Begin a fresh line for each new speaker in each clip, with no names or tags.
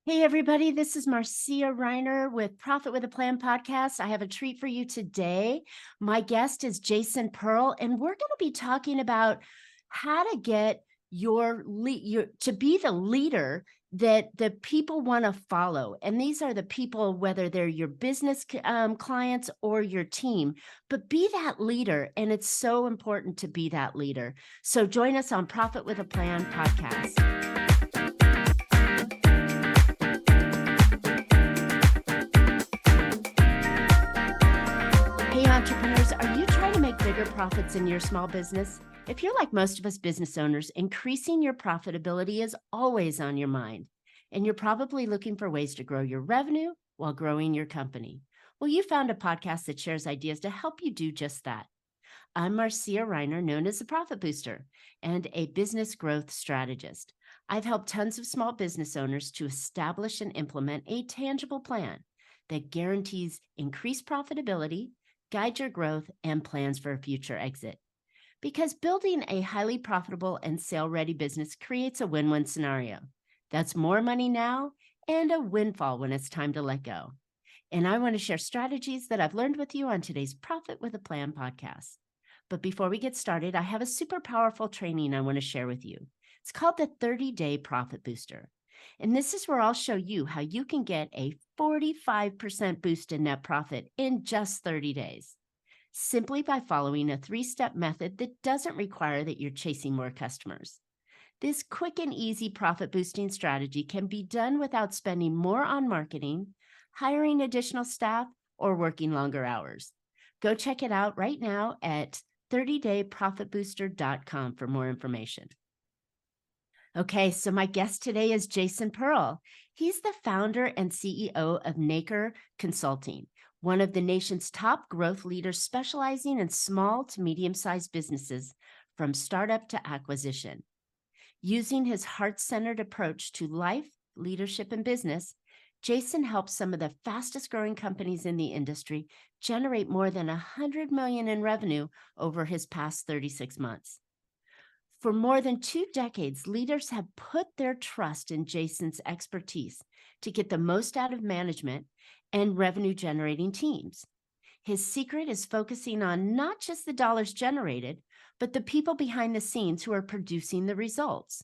Hey, everybody, this is Marcia Riner with Profit with a Plan podcast. I have a treat for you today. My guest is Jason Pearl, and we're going to be talking about how to get to be the leader that the people want to follow. And these are the people, whether they're your business clients or your team, but be that leader. And it's so important to be that leader. So join us on Profit with a Plan podcast. Hey, entrepreneurs, are you trying to make bigger profits in your small business? If you're like most of us business owners, increasing your profitability is always on your mind, and you're probably looking for ways to grow your revenue while growing your company. Well, you found a podcast that shares ideas to help you do just that. I'm Marcia Riner, known as the Profit Booster, and a business growth strategist. I've helped tons of small business owners to establish and implement a tangible plan that guarantees increased profitability, guide your growth, and plans for a future exit. Because building a highly profitable and sale-ready business creates a win-win scenario. That's more money now and a windfall when it's time to let go. And I want to share strategies that I've learned with you on today's Profit with a Plan podcast. But before we get started, I have a super powerful training I want to share with you. It's called the 30-Day Profit Booster. And this is where I'll show you how you can get a 45% boost in net profit in just 30 days, simply by following a 3-step method that doesn't require that you're chasing more customers. This quick and easy profit boosting strategy can be done without spending more on marketing, hiring additional staff, or working longer hours. Go check it out right now at 30dayprofitbooster.com for more information. Okay, so my guest today is Jason Pearl. He's the founder and CEO of Nacre Consulting, one of the nation's top growth leaders specializing in small to medium-sized businesses from startup to acquisition. Using his heart-centered approach to life, leadership, and business, Jason helps some of the fastest-growing companies in the industry generate more than $100 million in revenue over his past 36 months. For more than 2 decades, leaders have put their trust in Jason's expertise to get the most out of management and revenue-generating teams. His secret is focusing on not just the dollars generated, but the people behind the scenes who are producing the results.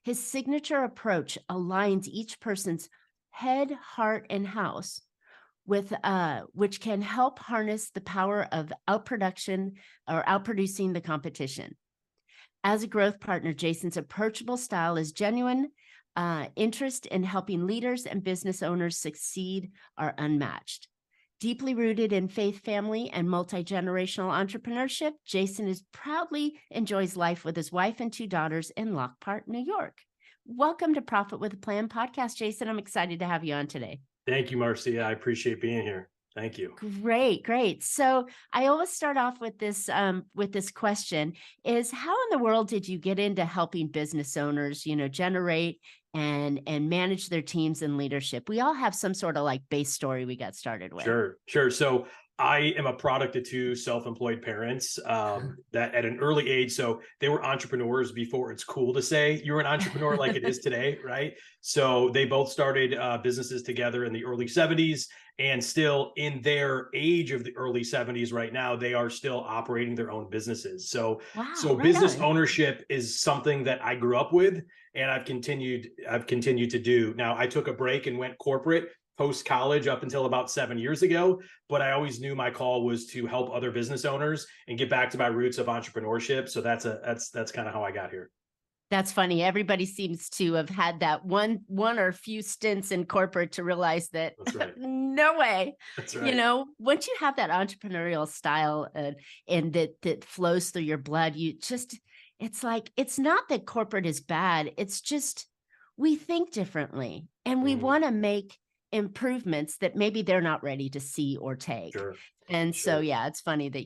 His signature approach aligns each person's head, heart, and house with which can help harness the power of outproduction or outproducing the competition. As a growth partner, Jason's approachable style is genuine. Interest in helping leaders and business owners succeed are unmatched. Deeply rooted in faith, family, and multi-generational entrepreneurship, Jason proudly enjoys life with his wife and 2 daughters in Lockport, New York. Welcome to Profit with a Plan podcast, Jason. I'm excited to have you on today.
Thank you, Marcia. I appreciate being here. Thank you.
Great. So I always start off with this question is, how in the world did you get into helping business owners, generate and manage their teams and leadership? We all have some sort of like base story we got started with.
Sure. So I am a product of 2 self-employed parents that at an early age, so they were entrepreneurs before it's cool to say you're an entrepreneur like it is today, right? So they both started businesses together in the early 70s, and still in their age of the early 70s right now, they are still operating their own businesses. So
Right
business
on.
ownership is something that I grew up with, and I've continued to do. Now, I took a break and went corporate post-college up until about 7 years ago, but I always knew my call was to help other business owners and get back to my roots of entrepreneurship. So that's kind of how I got here.
That's funny. Everybody seems to have had that one or a few stints in corporate to realize that
That's right.
no way.
That's right.
Once you have that entrepreneurial style and that flows through your blood, it's like, it's not that corporate is bad. It's just, we think differently and we want to make improvements that maybe they're not ready to see or take.
Sure.
And so, yeah, it's funny that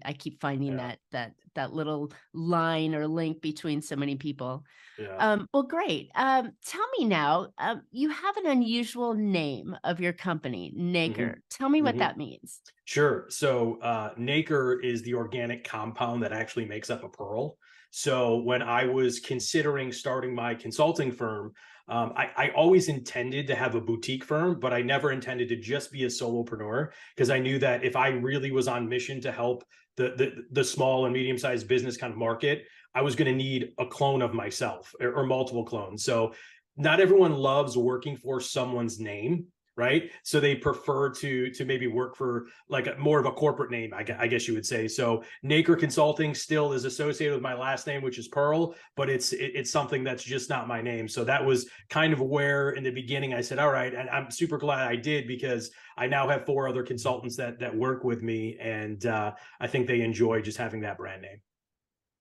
I keep finding that little line or link between so many people.
Yeah.
Well, great. Tell me now, you have an unusual name of your company, Nacre. Tell me what that means.
Sure. So nacre is the organic compound that actually makes up a pearl. So when I was considering starting my consulting firm, I always intended to have a boutique firm, but I never intended to just be a solopreneur, because I knew that if I really was on mission to help the small and medium-sized business kind of market, I was going to need a clone of myself, or multiple clones. So not everyone loves working for someone's name, right? So they prefer to maybe work for like more of a corporate name, I guess you would say. So Nacre Consulting still is associated with my last name, which is Pearl, but it's something that's just not my name. So that was kind of where in the beginning I said, all right, and I'm super glad I did, because I now have 4 other consultants that work with me, and I think they enjoy just having that brand name.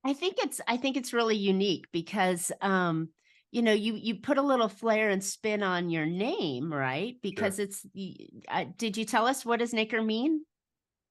I think it's really unique because you put a little flair and spin on your name, right? Because
Sure.
did you tell us, what does nacre mean?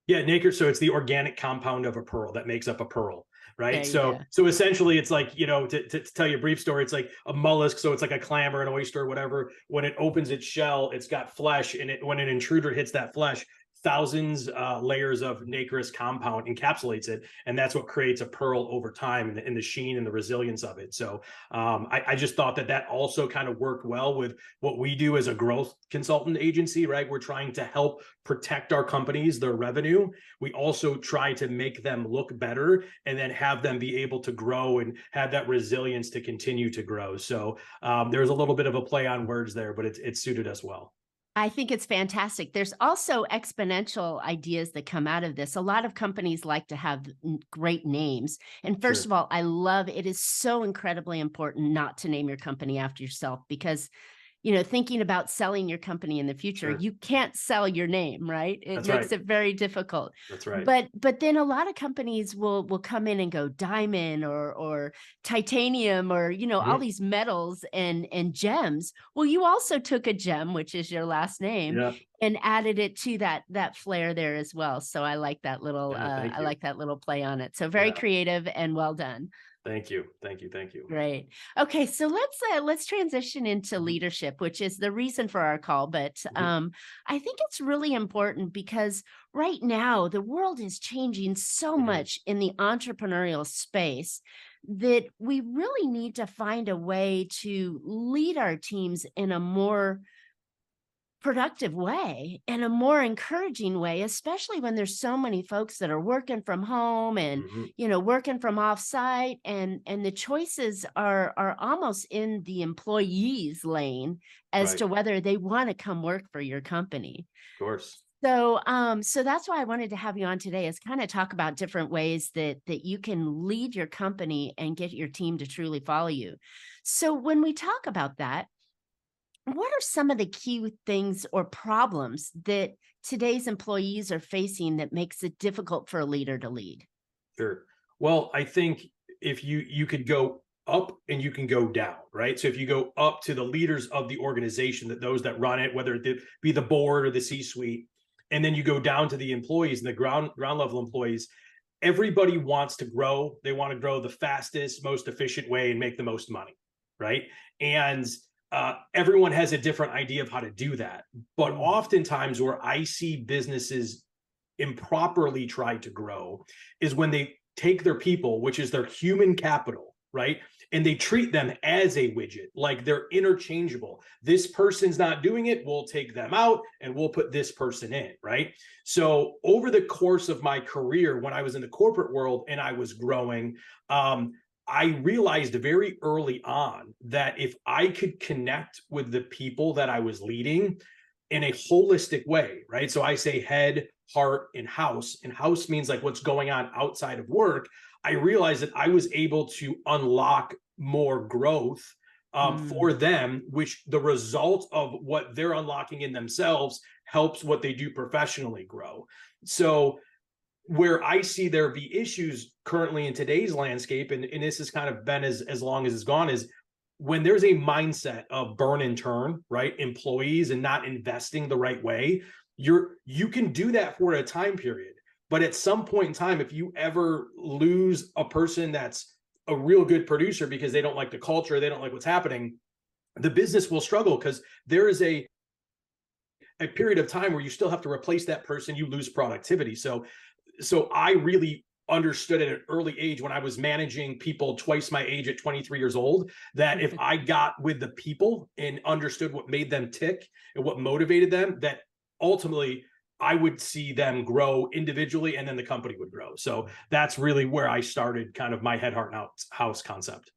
Yeah, nacre. So it's the organic compound of a pearl that makes up a pearl, right?
There you
So
go.
essentially, it's like, to tell you a brief story, it's like a mollusk. So it's like a clam or an oyster or whatever. When it opens its shell, it's got flesh, and when an intruder hits that flesh, thousands layers of nacreous compound encapsulates it, and that's what creates a pearl over time, and the sheen and the resilience of it. So I just thought that also kind of worked well with what we do as a growth consultant agency, right? We're trying to help protect our companies, their revenue. We also try to make them look better, and then have them be able to grow and have that resilience to continue to grow. So there's a little bit of a play on words there, but it's suited us well.
I think it's fantastic. There's also exponential ideas that come out of this. A lot of companies like to have great names. And first
Sure.
of all, I love it is so incredibly important not to name your company after yourself, because thinking about selling your company in the future,
Sure.
you can't sell your name, right? It
That's right.
makes it very difficult.
That's right.
But then a lot of companies will come in and go diamond or titanium, or all
Mhm.
these metals and gems. Well, you also took a gem, which is your last name,
Yeah.
and added it to that flair there as well. So
Yeah. Thank
I
you.
like that little play on it. So very
Yeah.
creative and well done.
Thank you. Thank you. Thank you.
Great. Okay, so let's transition into
Mhm.
leadership, which is the reason for our call. But
Mhm.
I think it's really important because right now the world is changing so
Mhm.
much in the entrepreneurial space that we really need to find a way to lead our teams in a more productive way, in a more encouraging way, especially when there's so many folks that are working from home and
Mhm.
working from offsite, and the choices are almost in the employee's lane as
Right.
to whether they want to come work for your company.
Of course.
So that's why I wanted to have you on today, is kind of talk about different ways that you can lead your company and get your team to truly follow you. So when we talk about that, what are some of the key things or problems that today's employees are facing that makes it difficult for a leader to lead?
Sure. Well, I think if you could go up and you can go down, right? So if you go up to the leaders of the organization, that those that run it, whether it be the board or the C-suite, and then you go down to the employees and the ground level employees, everybody wants to grow. They want to grow the fastest, most efficient way and make the most money, right? And everyone has a different idea of how to do that. But
Mm,
oftentimes, where I see businesses improperly try to grow is when they take their people, which is their human capital, right? And they treat them as a widget, like they're interchangeable. This person's not doing it, we'll take them out and we'll put this person in, right? So over the course of my career, when I was in the corporate world and I was growing, I realized very early on that if I could connect with the people that I was leading in a holistic way, right? So I say head, heart, and house means like what's going on outside of work. I realized that I was able to unlock more growth
mm,
for them, which the result of what they're unlocking in themselves helps what they do professionally grow. So where I see there be issues currently in today's landscape, and this has kind of been as long as it's gone, is when there's a mindset of burn and turn, right? Employees and not investing the right way, you can do that for a time period. But at some point in time, if you ever lose a person that's a real good producer because they don't like the culture, they don't like what's happening, the business will struggle because there is a period of time where you still have to replace that person, you lose productivity. So I really understood at an early age when I was managing people twice my age at 23 years old, that if I got with the people and understood what made them tick and what motivated them, that ultimately I would see them grow individually and then the company would grow. So that's really where I started kind of my head, heart, and house concept.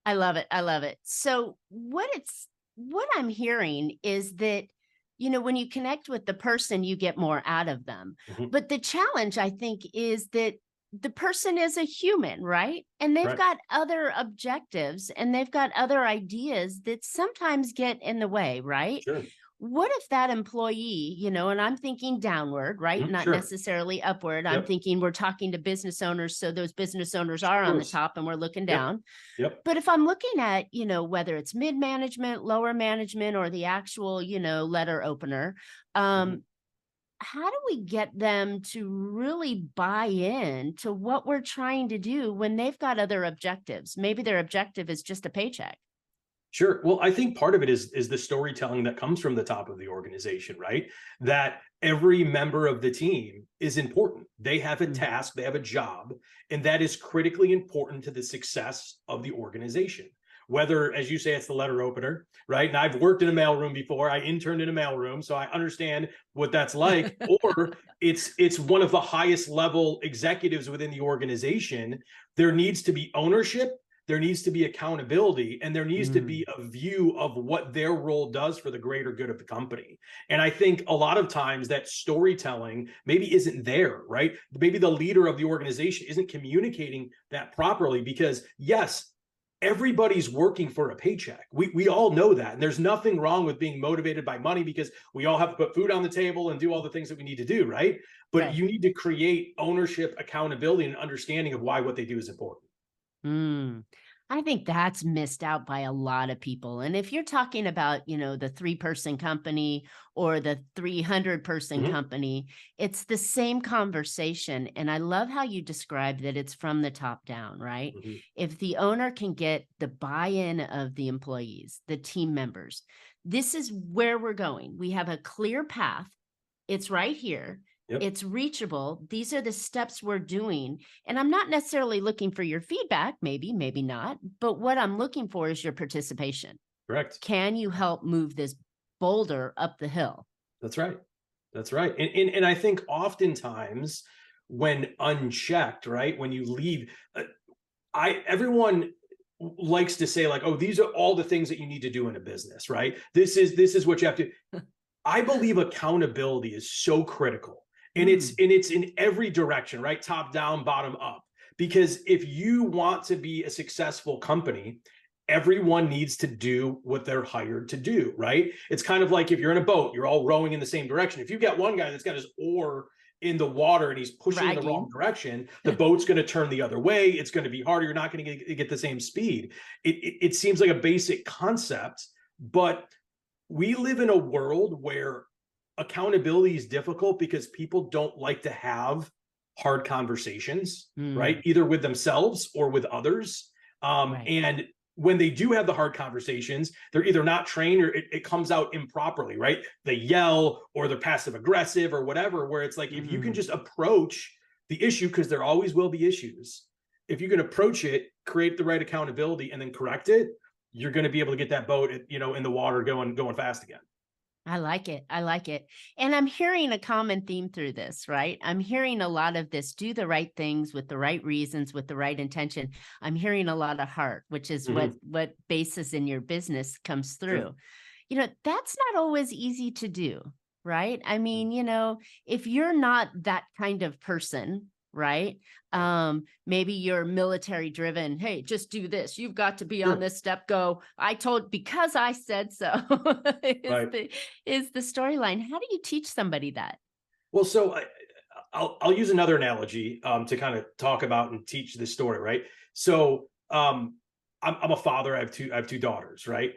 I love it. I love it. So what I'm hearing is that, when you connect with the person, you get more out of them.
Mhm.
But the challenge, I think, is that the person is a human, right? And they've
Right.
got other objectives and they've got other ideas that sometimes get in the way, right?
Sure.
What if that employee, and I'm thinking downward, right?
Mhm.
Not
Sure.
necessarily upward. I'm
Yep.
thinking we're talking to business owners. So those business owners
Of
are on the
course.
top and we're looking
Yep.
down.
Yep.
But if I'm looking at, whether it's mid-management, lower management, or the actual, letter opener,
Mhm.
how do we get them to really buy in to what we're trying to do when they've got other objectives? Maybe their objective is just a paycheck.
Sure. Well, I think part of it is the storytelling that comes from the top of the organization, right? That every member of the team is important. They have a task, they have a job, and that is critically important to the success of the organization. Whether, as you say, it's the letter opener, right? And I've worked in a mailroom before. I interned in a mailroom, so I understand what that's like. Or it's one of the highest level executives within the organization. There needs to be ownership, there needs to be accountability, and there needs to be a view of what their role does for the greater good of the company. And I think a lot of times that storytelling maybe isn't there, right? Maybe the leader of the organization isn't communicating that properly because, yes, everybody's working for a paycheck. We all know that. And there's nothing wrong with being motivated by money because we all have to put food on the table and do all the things that we need to do, right? But
Right.
you need to create ownership, accountability, and understanding of why what they do is important.
I think that's missed out by a lot of people. And if you're talking about, the 3-person company or the 300-person
Mhm.
company, it's the same conversation. And I love how you describe that it's from the top down, right?
Mhm.
If the owner can get the buy-in of the employees, the team members, this is where we're going. We have a clear path. It's right here.
Yep.
It's reachable. These are the steps we're doing. And I'm not necessarily looking for your feedback, maybe, maybe not. But what I'm looking for is your participation.
Correct.
Can you help move this boulder up the hill?
That's right. That's right. And I think oftentimes when unchecked, right, when you leave, everyone likes to say like, oh, these are all the things that you need to do in a business, right? This is what you have to. I believe accountability is so critical. And it's in every direction, right? Top down, bottom up. Because if you want to be a successful company, everyone needs to do what they're hired to do, right? It's kind of like if you're in a boat, you're all rowing in the same direction. If you've got one guy that's got his oar in the water and he's pushing in the wrong direction, the boat's going to turn the other way. It's going to be harder. You're not going to get the same speed. It seems like a basic concept, but we live in a world where accountability is difficult because people don't like to have hard conversations, right? Either with themselves or with others.
Right.
And when they do have the hard conversations, they're either not trained or it comes out improperly, right? They yell or they're passive aggressive or whatever, where it's like, if you can just approach the issue, because there always will be issues, if you can approach it, create the right accountability and then correct it, you're going to be able to get that boat, in the water going fast again.
I like it. I like it. And I'm hearing a common theme through this, right? I'm hearing a lot of this, do the right things with the right reasons, with the right intention. I'm hearing a lot of heart, which is what basis in your business comes through.
Sure.
That's not always easy to do, right? I mean, if you're not that kind of person, right? Maybe you're military driven. Hey, just do this. You've got to be on this step. Go. Because I said so.
Right.
is the storyline. How do you teach somebody that?
Well, so I'll use another analogy to kind of talk about and teach this story, right? So I'm a father. I have two daughters, right?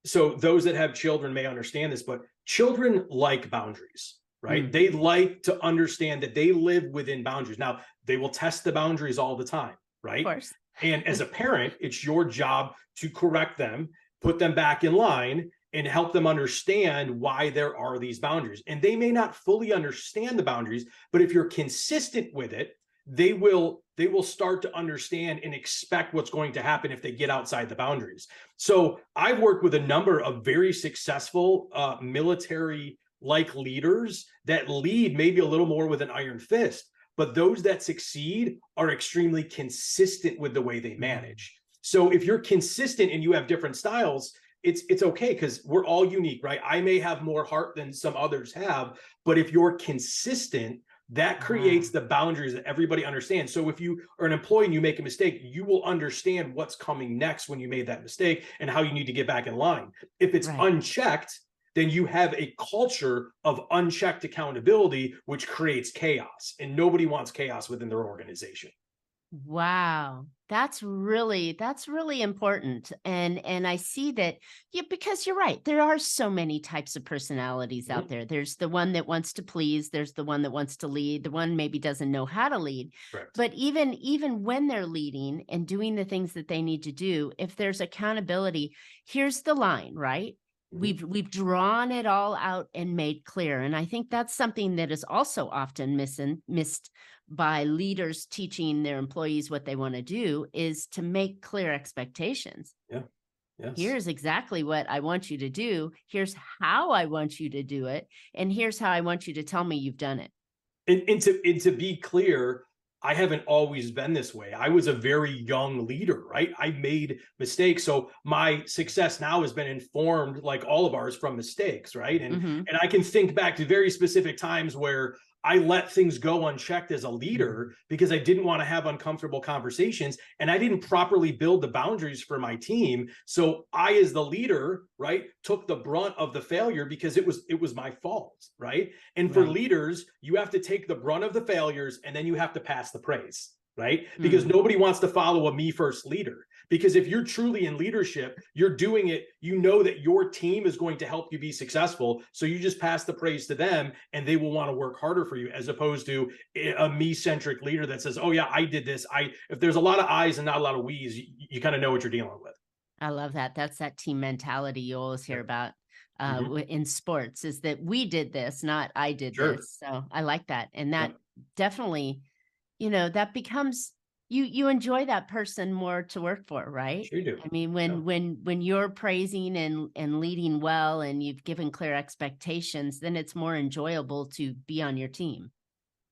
So those that have children may understand this, but children like boundaries, right? They like to understand that they live within boundaries. Now, they will test the boundaries all the time, right?
Of course.
And as a parent, it's your job to correct them, put them back in line, and help them understand why there are these boundaries. And they may not fully understand the boundaries, but if you're consistent with it, they will start to understand and expect what's going to happen if they get outside the boundaries. So I've worked with a number of very successful military like leaders that lead maybe a little more with an iron fist, but those that succeed are extremely consistent with the way they manage. So if you're consistent and you have different styles, it's okay, because we're all unique, right? I may have more heart than some others have, but if you're consistent, that creates the boundaries that everybody understands. So if you are an employee and you make a mistake, you will understand what's coming next when you made that mistake and how you need to get back in line. If it's unchecked, then you have a culture of unchecked accountability, which creates chaos, and nobody wants chaos within their organization.
Wow. That's really important. And I see that, yeah, because you're right. There are so many types of personalities out there. There's the one that wants to please, there's the one that wants to lead, the one maybe doesn't know how to lead.
Correct.
But even when they're leading and doing the things that they need to do, if there's accountability, here's the line, right? We've drawn it all out and made clear. And I think that's something that is also often missed by leaders teaching their employees what they want to do, is to make clear expectations.
Yeah. Yes.
Here's exactly what I want you to do. Here's how I want you to do it. And here's how I want you to tell me you've done it.
And to be clear, I haven't always been this way. I was a very young leader, right? I made mistakes. So my success now has been informed, like all of ours, from mistakes, right? And I can think back to very specific times where I let things go unchecked as a leader because I didn't want to have uncomfortable conversations, and I didn't properly build the boundaries for my team. So I, as the leader, right, took the brunt of the failure because it was my fault, right? And for leaders, you have to take the brunt of the failures and then you have to pass the praise, right? Because nobody wants to follow a me first leader. Because if you're truly in leadership, you're doing it, you know that your team is going to help you be successful. So you just pass the praise to them and they will want to work harder for you, as opposed to a me-centric leader that says, oh yeah, I did this. If there's a lot of I's and not a lot of we's, you kind of know what you're dealing with.
I love that. That's that team mentality you always hear about in sports, is that we did this, not I did this. So I like that. And that definitely, that becomes, you enjoy that person more to work for, right?
Sure you do.
I mean, when you're praising and leading well and you've given clear expectations, then it's more enjoyable to be on your team.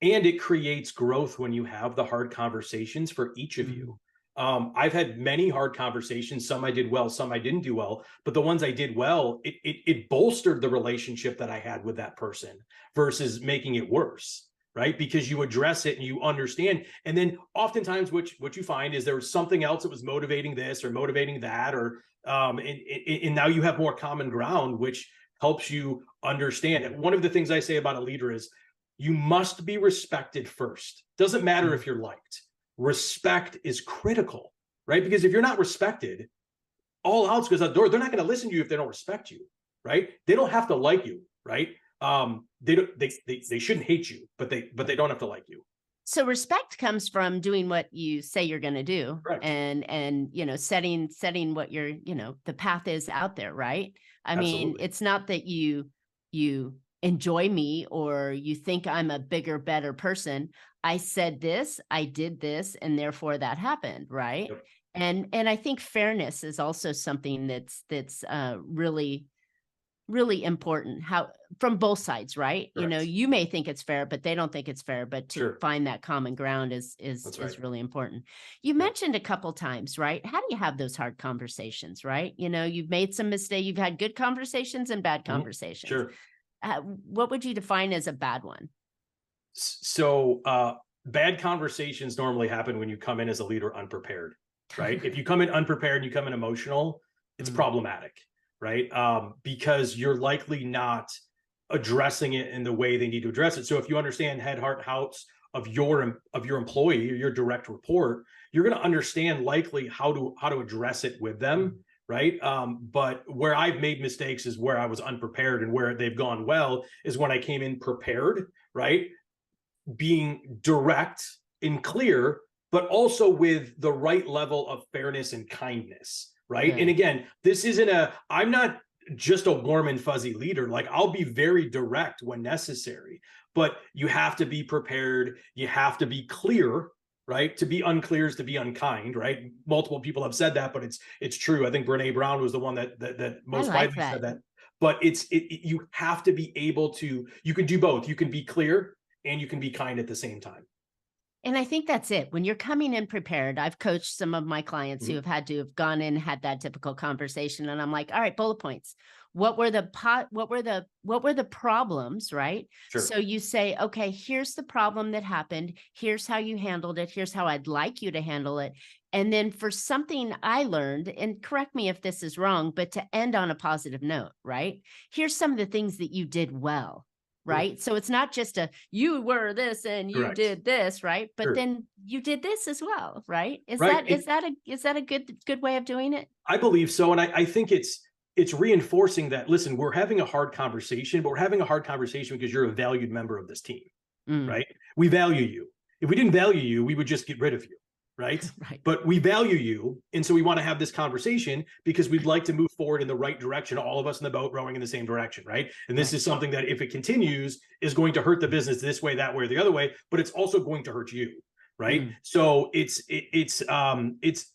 And it creates growth when you have the hard conversations for each of you. I've had many hard conversations. Some I did well, some I didn't do well. But the ones I did well, it bolstered the relationship that I had with that person versus making it worse, right? Because you address it and you understand. And then oftentimes what you find is there was something else that was motivating this or motivating that, or and now you have more common ground, which helps you understand. And one of the things I say about a leader is you must be respected first. Doesn't matter if you're liked. Respect is critical, right? Because if you're not respected, all else goes out the door. They're not going to listen to you if they don't respect you, right? They don't have to like you, right? They shouldn't hate you, but they don't have to like you.
So respect comes from doing what you say you're going to do.
Correct.
And setting what your the path is out there, right? I mean, it's not that you enjoy me or you think I'm a bigger, better person. I said this, I did this, and therefore that happened, right?
Yep.
And I think fairness is also something that's really, really important, how from both sides, right?
Correct.
You may think it's fair, but they don't think it's fair, but to find that common ground is really important. You mentioned a couple times, right? How do you have those hard conversations, right? You've made some mistakes, you've had good conversations and bad conversations.
Sure.
What would you define as a bad one?
So bad conversations normally happen when you come in as a leader unprepared, right? If you come in unprepared and you come in emotional, it's problematic, right? Because you're likely not addressing it in the way they need to address it. So if you understand head, heart, house of your employee or your direct report, you're going to understand likely how to address it with them. Right. But where I've made mistakes is where I was unprepared, and where they've gone well is when I came in prepared, right? Being direct and clear, but also with the right level of fairness and kindness. Right. And again, I'm not just a warm and fuzzy leader. Like, I'll be very direct when necessary, but you have to be prepared. You have to be clear, right? To be unclear is to be unkind, right? Multiple people have said that, but it's true. I think Brene Brown was the one that
I
most
like
widely
that.
said that. But you have to be able to, you can do both. You can be clear and you can be kind at the same time.
And I think that's it. When you're coming in prepared, I've coached some of my clients who have had to have gone in, had that difficult conversation. And I'm like, all right, bullet points. What were the problems, right?
Sure.
So you say, okay, here's the problem that happened. Here's how you handled it. Here's how I'd like you to handle it. And then for something I learned, and correct me if this is wrong, but to end on a positive note, right? Here's some of the things that you did well. Right. So it's not just you were this and you
Correct.
did this, right? But
Sure.
then you did this as well, right? Is
Right.
that a good way of doing it?
I believe so. And I think it's reinforcing that, listen, we're having a hard conversation, but we're having a hard conversation because you're a valued member of this team, right? We value you. If we didn't value you, we would just get rid of you, right?
Right.
But we value you. And so we want to have this conversation because we'd like to move forward in the right direction, all of us in the boat rowing in the same direction, right? And this is something that if it continues is going to hurt the business this way, that way, or the other way, but it's also going to hurt you. Right. So it's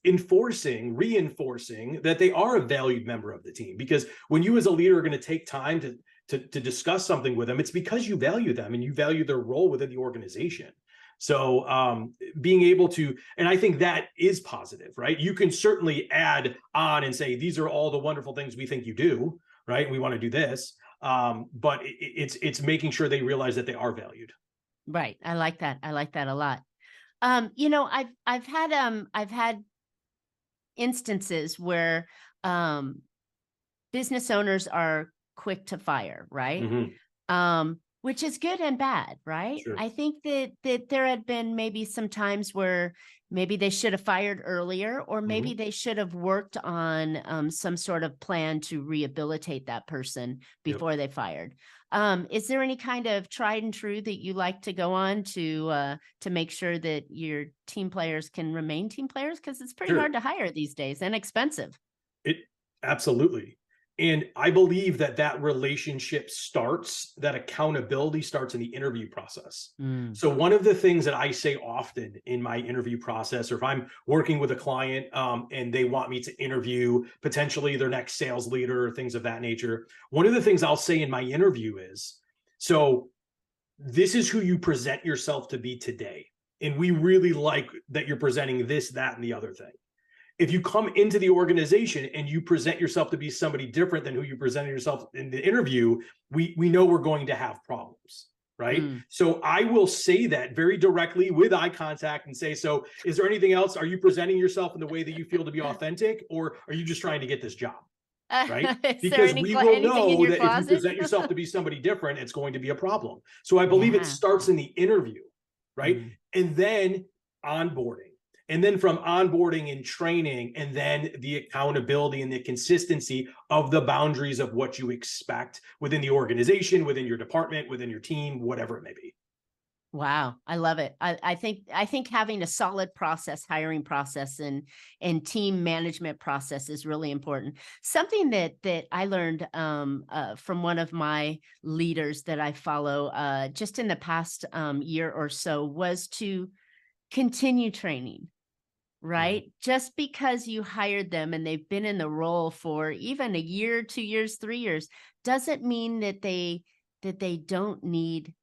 reinforcing that they are a valued member of the team, because when you as a leader are going to take time to discuss something with them, it's because you value them and you value their role within the organization. So being able to, and I think that is positive, right? You can certainly add on and say, these are all the wonderful things we think you do, right? We want to do this. But it's making sure they realize that they are valued.
Right. I like that. I like that a lot. You know, I've had instances where business owners are quick to fire, right? Which is good and bad, right?
Sure.
I think that there had been maybe some times where maybe they should have fired earlier, or maybe they should have worked on some sort of plan to rehabilitate that person before they fired. Is there any kind of tried and true that you like to go on to make sure that your team players can remain team players? Because it's pretty hard to hire these days and expensive.
Absolutely. And I believe that relationship starts, that accountability starts in the interview process. So one of the things that I say often in my interview process, or if I'm working with a client and they want me to interview potentially their next sales leader or things of that nature, one of the things I'll say in my interview is, so this is who you present yourself to be today. And we really like that you're presenting this, that, and the other thing. If you come into the organization and you present yourself to be somebody different than who you presented yourself in the interview, we know we're going to have problems, right? So I will say that very directly with eye contact and say, so is there anything else? Are you presenting yourself in the way that you feel to be authentic, or are you just trying to get this job? Right? Because we will know that if you present yourself to be somebody different, it's going to be a problem. So I believe it starts in the interview, right? And then onboarding. And then from onboarding and training, and then the accountability and the consistency of the boundaries of what you expect within the organization, within your department, within your team, whatever it may be.
Wow, I love it. I think having a solid process, hiring process, and team management process is really important. Something that I learned from one of my leaders that I follow just in the past year or so was to continue training. Right? Just because you hired them and they've been in the role for even a year, 2 years, 3 years, doesn't mean that they don't need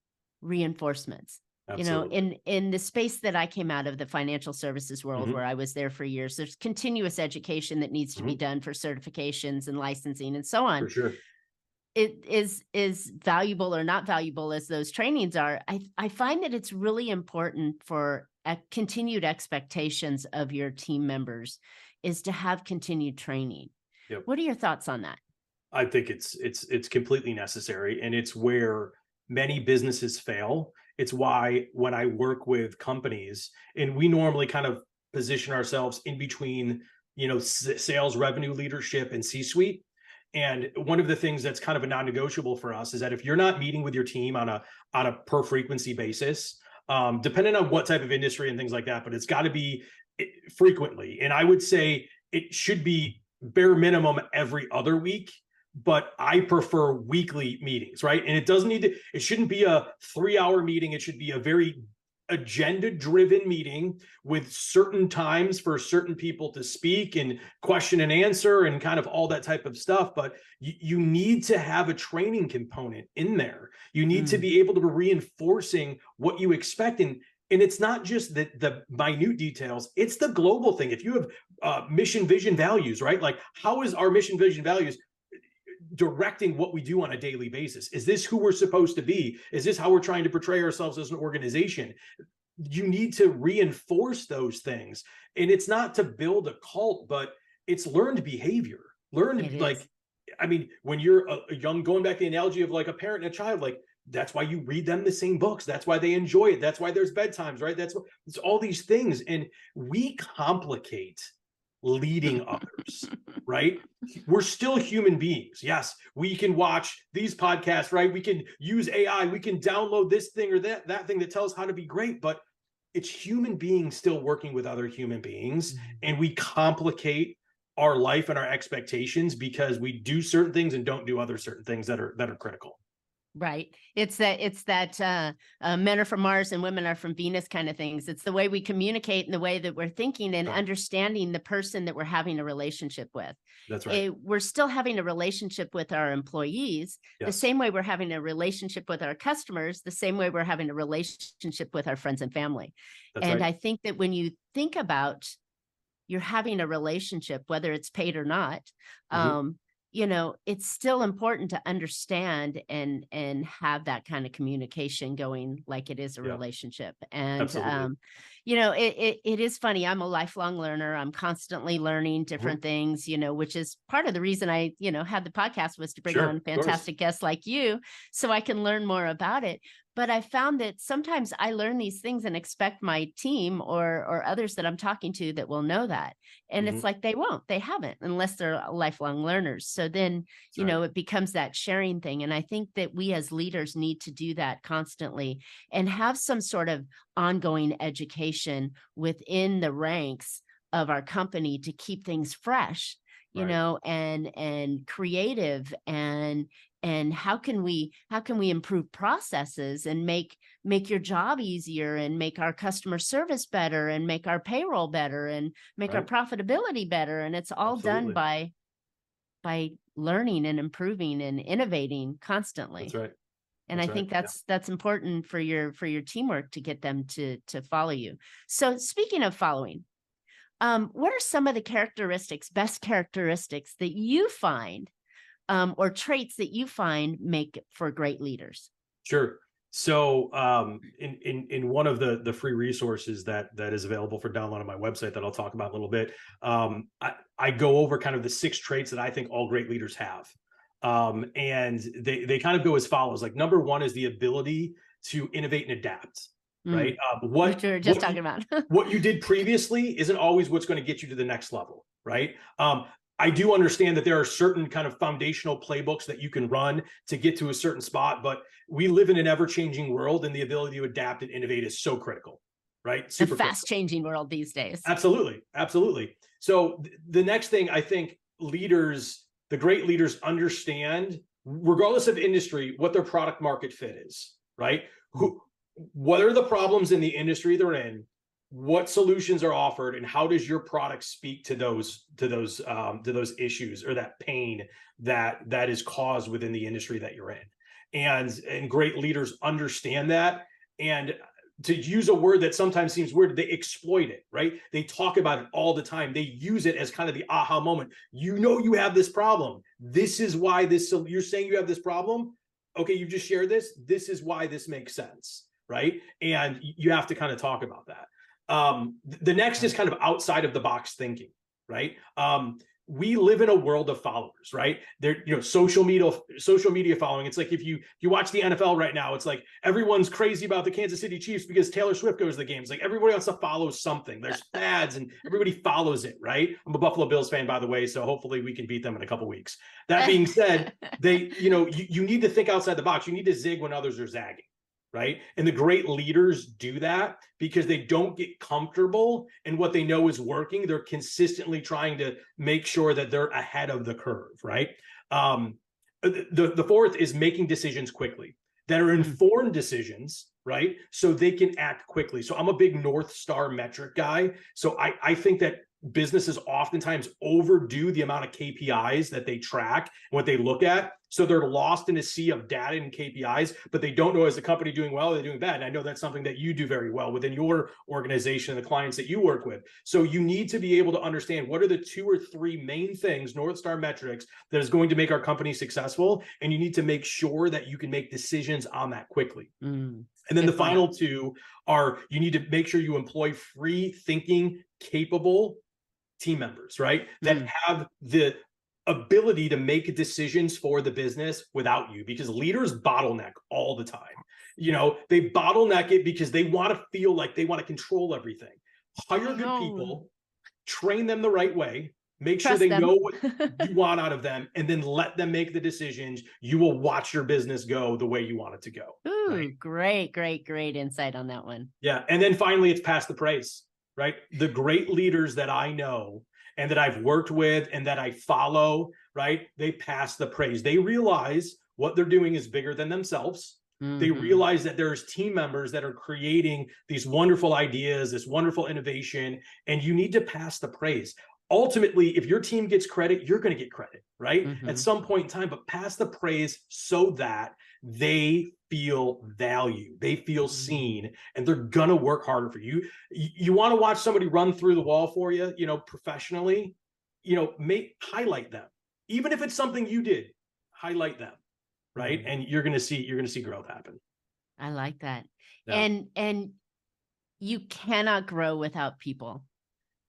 reinforcements.
Absolutely.
You know, in the space that I came out of, the financial services world, where I was there for years, there's continuous education that needs to be done for certifications and licensing and so on.
For sure.
It is valuable or not valuable as those trainings are. I find that it's really important for continued expectations of your team members is to have continued training. What are your thoughts on that?
I think it's completely necessary, and it's where many businesses fail. It's why when I work with companies, and we normally kind of position ourselves in between, sales, revenue, leadership, and C-suite. And one of the things that's kind of a non-negotiable for us is that if you're not meeting with your team on a per frequency basis, depending on what type of industry and things like that, but it's got to be frequently. And I would say it should be bare minimum every other week, but I prefer weekly meetings, right? And it shouldn't be a 3-hour meeting. It should be a very agenda-driven meeting with certain times for certain people to speak and question and answer and kind of all that type of stuff. But you need to have a training component in there. You need to be able to be reinforcing what you expect. And it's not just the minute details, it's the global thing. If you have mission, vision, values, right? Like, how is our mission, vision, values directing what we do on a daily basis? Is this who we're supposed to be? Is this how we're trying to portray ourselves as an organization? You need to reinforce those things. And it's not to build a cult, but it's learned behavior. I mean, when you're a young, going back to the analogy of like a parent and a child, like, that's why you read them the same books. That's why they enjoy it. That's why there's bedtimes, right? It's all these things. And we complicate leading others, right? We're still human beings. Yes, we can watch these podcasts, right? We can use AI. We can download this thing or that thing that tells how to be great, but it's human beings still working with other human beings. And we complicate our life and our expectations because we do certain things and don't do other certain things that are critical.
Right. It's that men are from Mars and women are from Venus kind of things. It's the way we communicate and the way that we're thinking and understanding the person that we're having a relationship with.
That's right.
We're still having a relationship with our employees, the same way we're having a relationship with our customers, the same way we're having a relationship with our friends and family. And I think that when you think about you're having a relationship, whether it's paid or not, you know, it's still important to understand and have that kind of communication going like it is a relationship. And, you know, it is funny. I'm a lifelong learner. I'm constantly learning different things, you know, which is part of the reason I, you know, had the podcast was to bring on fantastic guests like you so I can learn more about it. But I found that sometimes I learn these things and expect my team or others that I'm talking to that will know that. And it's like, they haven't, unless they're lifelong learners. So then, you know, it becomes that sharing thing. And I think that we as leaders need to do that constantly and have some sort of ongoing education within the ranks of our company to keep things fresh, you know, and creative and how can we improve processes and make your job easier and make our customer service better and make our payroll better and make our profitability better. And it's all done by learning and improving and innovating constantly.
That's right.
And I think that's important for your teamwork to get them to follow you. So speaking of following, what are some of the best characteristics that you find or traits that you find make for great leaders?
Sure. So in one of the free resources that is available for download on my website that I'll talk about in a little bit, I go over kind of the 6 traits that I think all great leaders have. And they kind of go as follows. Like, number 1 is the ability to innovate and adapt. Right.
What you were just talking about.
What you did previously isn't always what's going to get you to the next level. Right. I do understand that there are certain kind of foundational playbooks that you can run to get to a certain spot, but we live in an ever-changing world and the ability to adapt and innovate is so critical, right?
Super fast-changing world these days.
Absolutely. Absolutely. So the next thing I think the great leaders understand, regardless of industry, what their product market fit is, right? What are the problems in the industry they're in? What solutions are offered, and how does your product speak to those issues or that pain that is caused within the industry that you're in? And great leaders understand that. And to use a word that sometimes seems weird, they exploit it, right? They talk about it all the time. They use it as kind of the aha moment. You know, you have this problem. This is why you're saying you have this problem. Okay, you just shared this. This is why this makes sense, right? And you have to kind of talk about that. The next is kind of outside of the box thinking, right? We live in a world of followers, right? There, you know, social media following. It's like if you watch the NFL right now, it's like everyone's crazy about the Kansas City Chiefs because Taylor Swift goes to the games. Like everybody wants to follow something. There's fads and everybody follows it, right? I'm a Buffalo Bills fan, by the way, so hopefully we can beat them in a couple weeks. That being said, you need to think outside the box. You need to zig when others are zagging. Right. And the great leaders do that because they don't get comfortable in what they know is working. They're consistently trying to make sure that they're ahead of the curve. Right. The 4th is making decisions quickly that are informed decisions right? So they can act quickly. So I'm a big North Star metric guy. So I think that businesses oftentimes overdo the amount of KPIs that they track and what they look at. So they're lost in a sea of data and KPIs, but they don't know, is the company doing well or they're doing bad? And I know that's something that you do very well within your organization and the clients that you work with. So you need to be able to understand what are the 2 or 3 main things, North Star metrics, that is going to make our company successful. And you need to make sure that you can make decisions on that quickly. And then the final 2 are, you need to make sure you employ free thinking, capable team members, right? That have the ability to make decisions for the business without you, because leaders bottleneck all the time. They bottleneck it because they want to feel like they want to control everything. Hire good people, train them the right way, make sure they know what you want out of them, and then let them make the decisions. You will watch your business go the way you want it to go.
Ooh, right? Great insight on that one.
Yeah. And then finally, it's pass the praise, right? The great leaders that I know and that I've worked with and that I follow, right? They pass the praise. They realize what they're doing is bigger than themselves. They realize that there's team members that are creating these wonderful ideas, this wonderful innovation, and you need to pass the praise. Ultimately, if your team gets credit, you're going to get credit, right? At some point in time, but pass the praise so that they feel value, they feel seen, and they're going to work harder for you. You want to watch somebody run through the wall for you, professionally, highlight them. Even if it's something you did, highlight them, right? And you're going to see growth happen.
I like that.
Yeah.
And you cannot grow without people.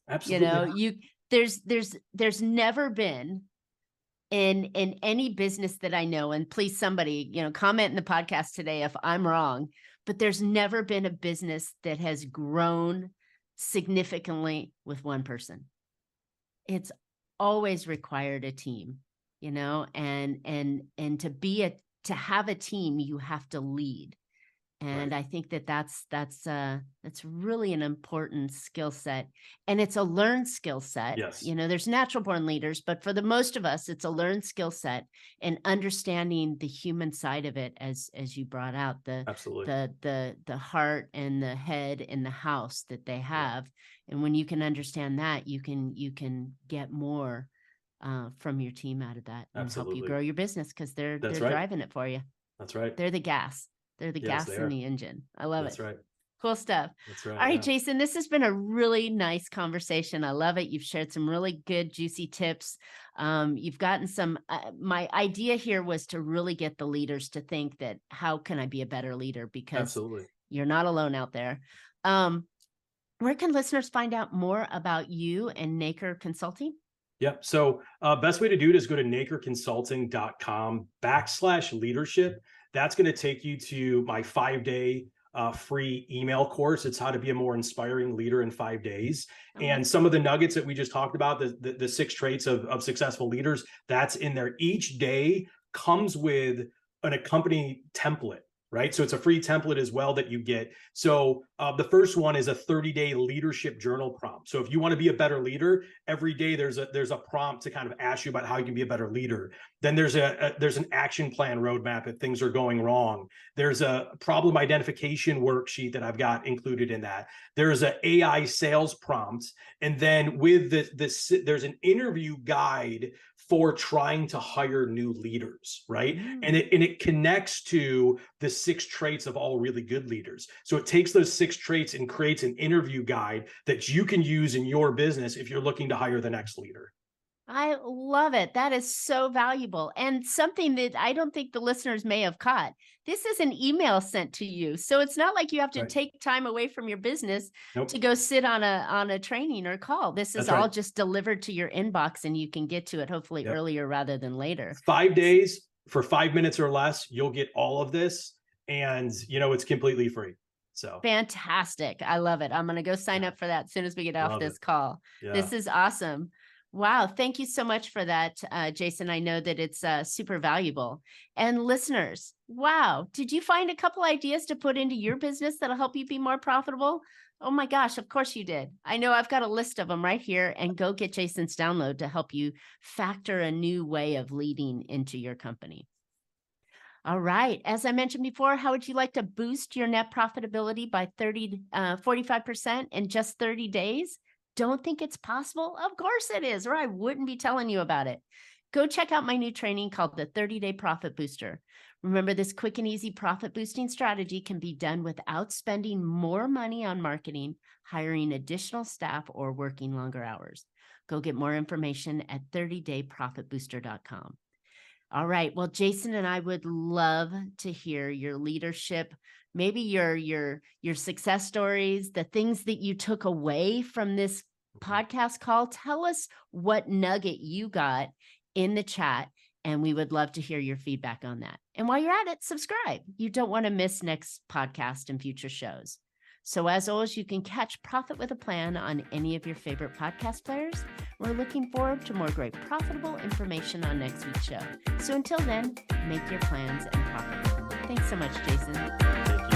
Absolutely.
There's never been in any business that I know, and please somebody, comment in the podcast today if I'm wrong, but there's never been a business that has grown significantly with one person. It's always required a team, and to have a team, you have to lead. And I think that's really an important skill set, and it's a learned skill set.
Yes.
There's natural born leaders, but for the most of us, it's a learned skill set, and understanding the human side of it, as you brought out,
Absolutely.
the heart and the head and the house that they have. And when you can understand that, you can get more from your team out of that, and help you grow your business, because they're driving it for you.
That's right.
They're the gas. They're the gas in the engine. I love it.
That's right.
Cool stuff.
That's right.
All right, Jason, this has been a really nice conversation. I love it. You've shared some really good, juicy tips. You've gotten some, my idea here was to really get the leaders to think that, how can I be a better leader? Because
Absolutely.
You're not alone out there. Where can listeners find out more about you and Nacre Consulting?
Yep. So best way to do it is go to nacreconsulting.com/leadership. That's going to take you to my 5-day free email course. It's how to be a more inspiring leader in 5 days. And some of the nuggets that we just talked about, the 6 traits of successful leaders, that's in there. Each day comes with an accompanying template, right? So it's a free template as well that you get. So the first one is a 30-day leadership journal prompt. So if you want to be a better leader, every day there's a prompt to kind of ask you about how you can be a better leader. Then there's an action plan roadmap if things are going wrong. There's a problem identification worksheet that I've got included in that. There's an AI sales prompt. And then with this, there's an interview guide for trying to hire new leaders, right? And it connects to the 6 traits of all really good leaders. So it takes those 6 traits and creates an interview guide that you can use in your business if you're looking to hire the next leader.
I love it. That is so valuable, and something that I don't think the listeners may have caught. This is an email sent to you. So it's not like you have to take time away from your business to go sit on a training or call. This is all just delivered to your inbox, and you can get to it hopefully earlier rather than later.
5 days for 5 minutes or less, you'll get all of this, and it's completely free. So
fantastic. I love it. I'm going to go sign up for that as soon as we get off this call. This is awesome. Wow. Thank you so much for that, Jason. I know that it's super valuable. And listeners, wow. Did you find a couple ideas to put into your business that'll help you be more profitable? Oh my gosh, of course you did. I know I've got a list of them right here, and go get Jason's download to help you factor a new way of leading into your company. All right. As I mentioned before, how would you like to boost your net profitability by 45% in just 30 days? Don't think it's possible? Of course it is, or I wouldn't be telling you about it. Go check out my new training called the 30-Day Profit Booster. Remember, this quick and easy profit boosting strategy can be done without spending more money on marketing, hiring additional staff, or working longer hours. Go get more information at 30dayprofitbooster.com. All right. Well, Jason and I would love to hear your leadership, maybe your success stories, the things that you took away from this podcast call. Tell us what nugget you got in the chat, and we would love to hear your feedback on that. And while you're at it, subscribe. You don't want to miss next podcast and future shows. So as always, you can catch Profit with a Plan on any of your favorite podcast players. We're looking forward to more great profitable information on next week's show. So until then, make your plans and profit. Thanks so much, Jason.
Thank you.